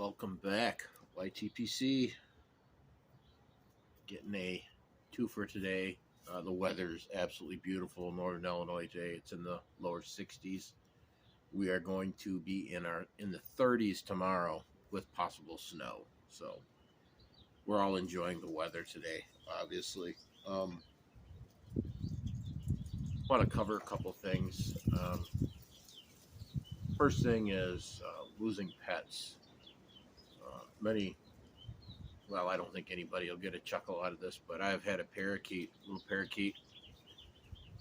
Welcome back, YTPC. Getting a two for today. The weather's absolutely beautiful in Northern Illinois today. It's in the lower 60s. We are going to be in the 30s tomorrow with possible snow. So we're all enjoying the weather today, obviously. Want to cover a couple things. First thing is losing pets. Well, I don't think anybody will get a chuckle out of this, but I've had a parakeet, little parakeet.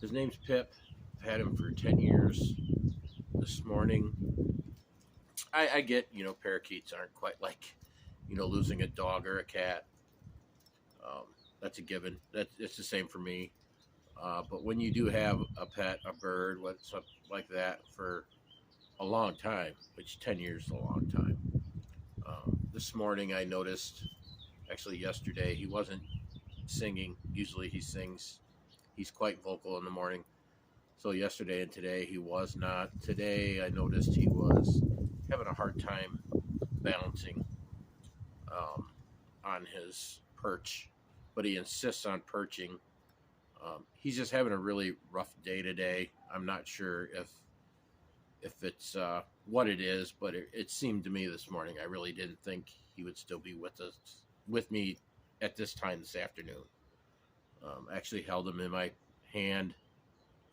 His name's Pip. I've had him for 10 years. This morning, I get, parakeets aren't quite like, losing a dog or a cat. That's a given. It's the same for me. But when you do have a pet, a bird, something like that for a long time, which 10 years is a long time. This morning I noticed, actually yesterday, he wasn't singing. Usually he sings. He's quite vocal in the morning. So yesterday and today he was not. Today I noticed he was having a hard time balancing on his perch, but he insists on perching. He's just having a really rough day today. I'm not sure if it's what it is, but it seemed to me this morning I really didn't think he would still be with me at this time this afternoon. I actually held him in my hand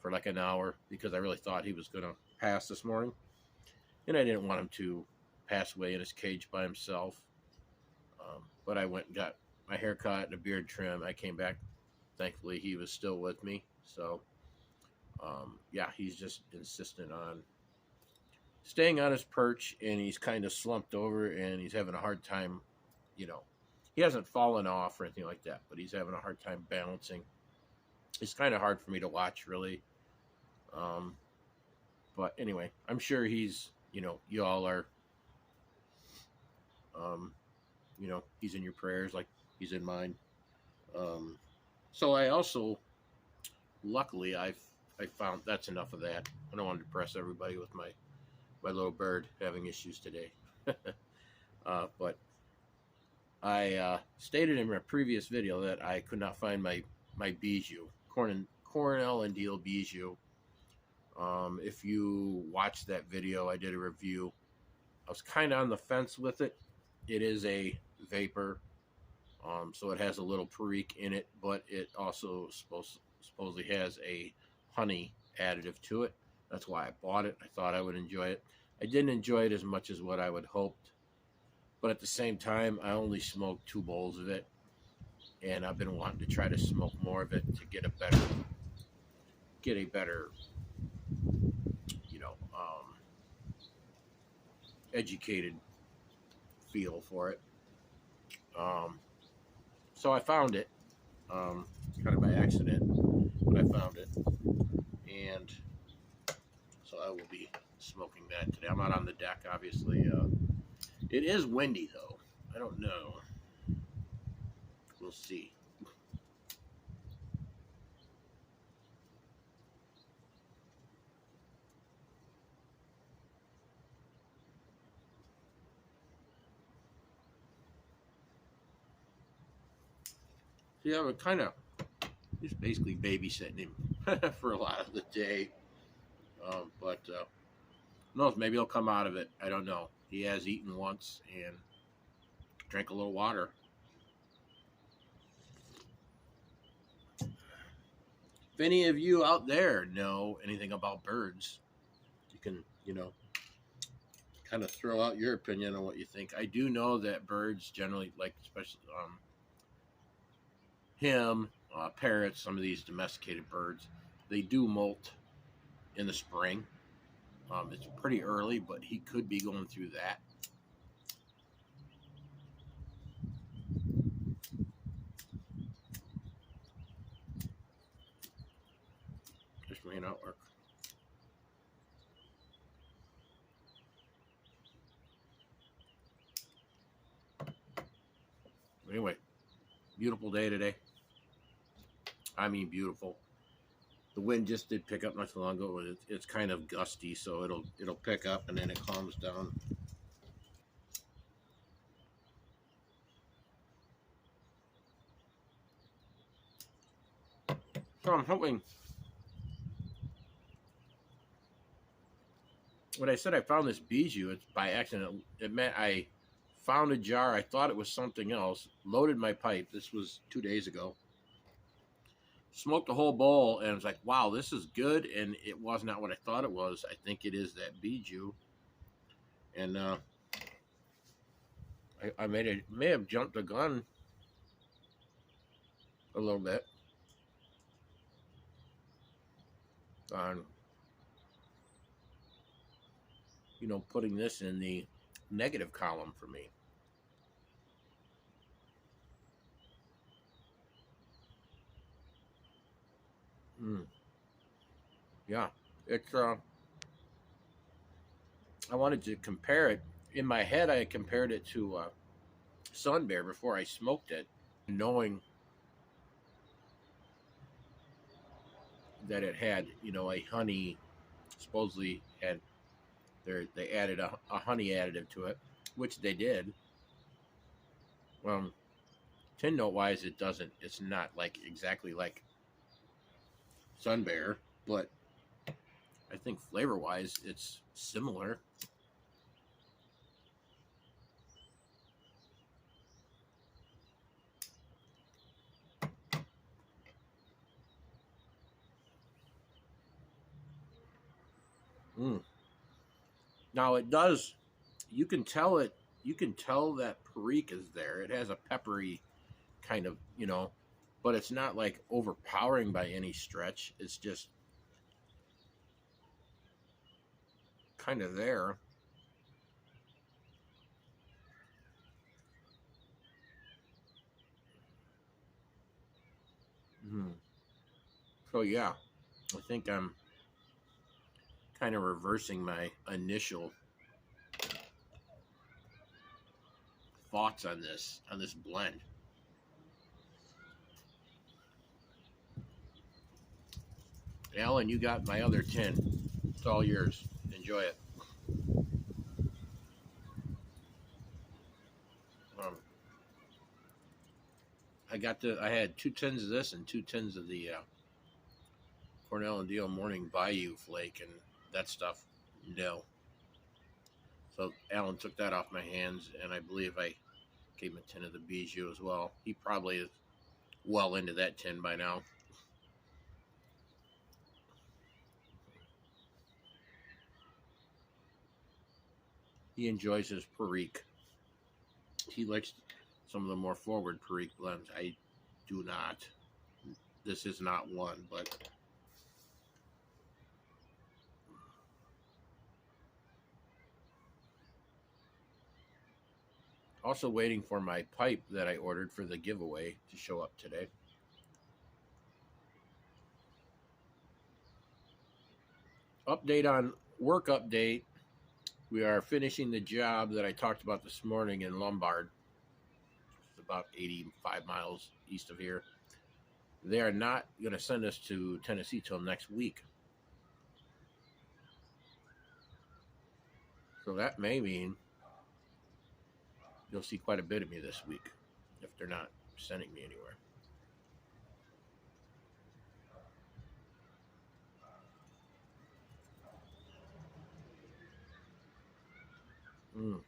for like an hour because I really thought he was going to pass this morning, and I didn't want him to pass away in his cage by himself. But I went and got my hair cut and a beard trim. I came back. Thankfully, he was still with me. So, yeah, he's just insistent on staying on his perch, and he's kind of slumped over, and he's having a hard time, he hasn't fallen off or anything like that, but he's having a hard time balancing. It's kind of hard for me to watch, really. But anyway, I'm sure he's, you all are, he's in your prayers like he's in mine. So I also, luckily, I found, that's enough of that. I don't want to depress everybody with my little bird having issues today. But I stated in my previous video that I could not find my Bijou, Cornell and Deal Bijou. If you watched that video, I did a review. I was kind of on the fence with it. It is a vapor, so it has a little perique in it, but it also supposedly has a honey additive to it. That's why I bought it. I thought I would enjoy it. I didn't enjoy it as much as what I would hoped, but at the same time, I only smoked 2 bowls of it, and I've been wanting to try to smoke more of it to get a better, educated feel for it. So I found it, kind of by accident, but I found it, and so I will be smoking that today. I'm out on the deck, obviously. It is windy, though. I don't know. We'll see. Yeah, we're kind of just basically babysitting him for a lot of the day. But who knows, maybe he'll come out of it. I don't know. He has eaten once and drank a little water. If any of you out there know anything about birds, you can, kind of throw out your opinion on what you think. I do know that birds generally, like especially parrots, some of these domesticated birds, they do molt in the spring. It's pretty early, but he could be going through that. This may not work. Anyway, beautiful day today. I mean, beautiful. The wind just did pick up not too long ago. It's kind of gusty, so it'll pick up and then it calms down. So I'm hoping. When I said I found this Bijou, it's by accident. It meant I found a jar. I thought it was something else. Loaded my pipe. This was 2 days ago. Smoked a whole bowl and was like, "Wow, this is good." And it was not what I thought it was. I think it is that Bijou. And I may have jumped the gun a little bit on putting this in the negative column for me. Mm, yeah, it's. I wanted to compare it. In my head, I compared it to Sun Bear before I smoked it, knowing that it had a honey, supposedly had they added a honey additive to it, which they did. Tin note wise, it doesn't. It's not like exactly like Sun Bear, but I think flavor wise, it's similar. Mm. Now it does. You can tell it. You can tell that Perique is there. It has a peppery kind of, but it's not like overpowering by any stretch. It's just kind of there. Mm. So yeah, I think I'm kind of reversing my initial thoughts on this blend. Alan, you got my other tin. It's all yours. Enjoy it. Um, I had 2 tins of this and 2 tins of the Cornell and Deal Morning Bayou Flake, and that stuff, no. So Alan took that off my hands, and I believe I gave him a tin of the Bijou as well. He probably is well into that tin by now. He enjoys his Perique. He likes some of the more forward Perique blends. I do not. This is not one, but also waiting for my pipe that I ordered for the giveaway to show up today. Update on work update. We are finishing the job that I talked about this morning in Lombard. It's about 85 miles east of here. They are not going to send us to Tennessee till next week. So that may mean you'll see quite a bit of me this week if they're not sending me anywhere. Mm,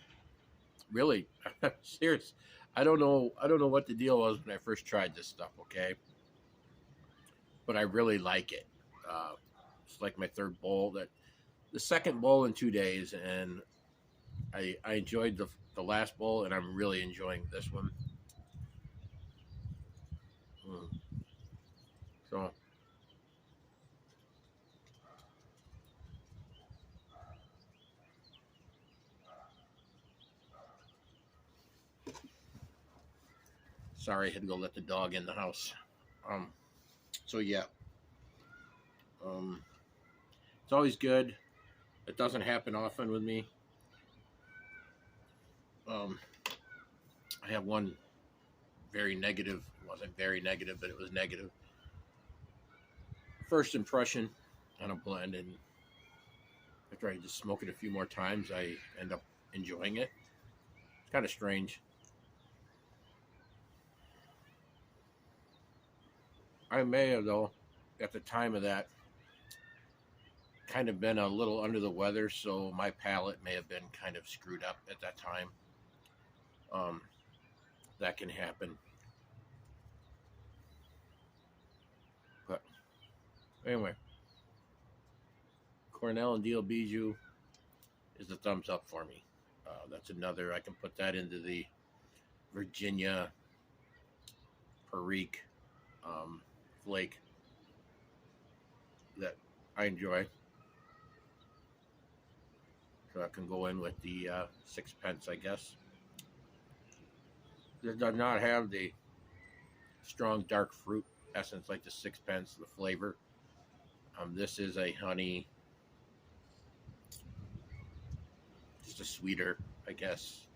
really? Serious? I don't know. I don't know what the deal was when I first tried this stuff. Okay, but I really like it. It's like my third bowl. That the second bowl in 2 days, and I enjoyed the last bowl, and I'm really enjoying this one. Mm. So sorry, I had to go let the dog in the house. Um, so yeah, um, it's always good. It doesn't happen often with me. Um, I have one very negative. It wasn't very negative, but it was negative. First impression on a blend, and after I just smoke it a few more times, I end up enjoying it. It's kind of strange. I may have though. at the time of that, kind of been a little under the weather, so my palate may have been kind of screwed up at that time. Um, that can happen. But anyway, Cornell and Deal Bijou is a thumbs up for me. That's another, I can put that into the Virginia Perique flake that I enjoy. So I can go in with the sixpence, I guess. It does not have the strong dark fruit essence like the sixpence, the flavor. This is a honey, just a sweeter, I guess,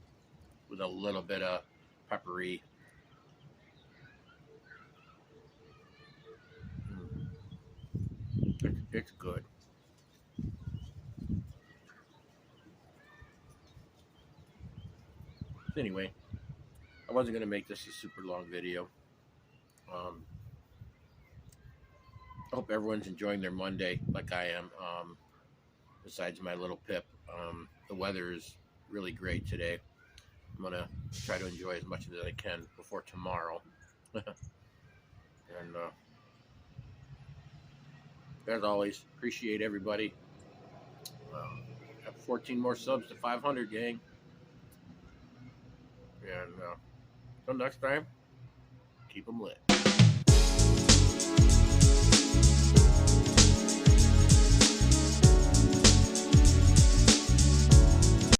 with a little bit of peppery. It's good. Anyway, I wasn't going to make this a super long video. Um, I hope everyone's enjoying their Monday like I am. Besides my little pip, the weather is really great today. I'm going to try to enjoy as much as I can before tomorrow. And as always, appreciate everybody. Have 14 more subs to 500, gang. And until next time, keep them lit.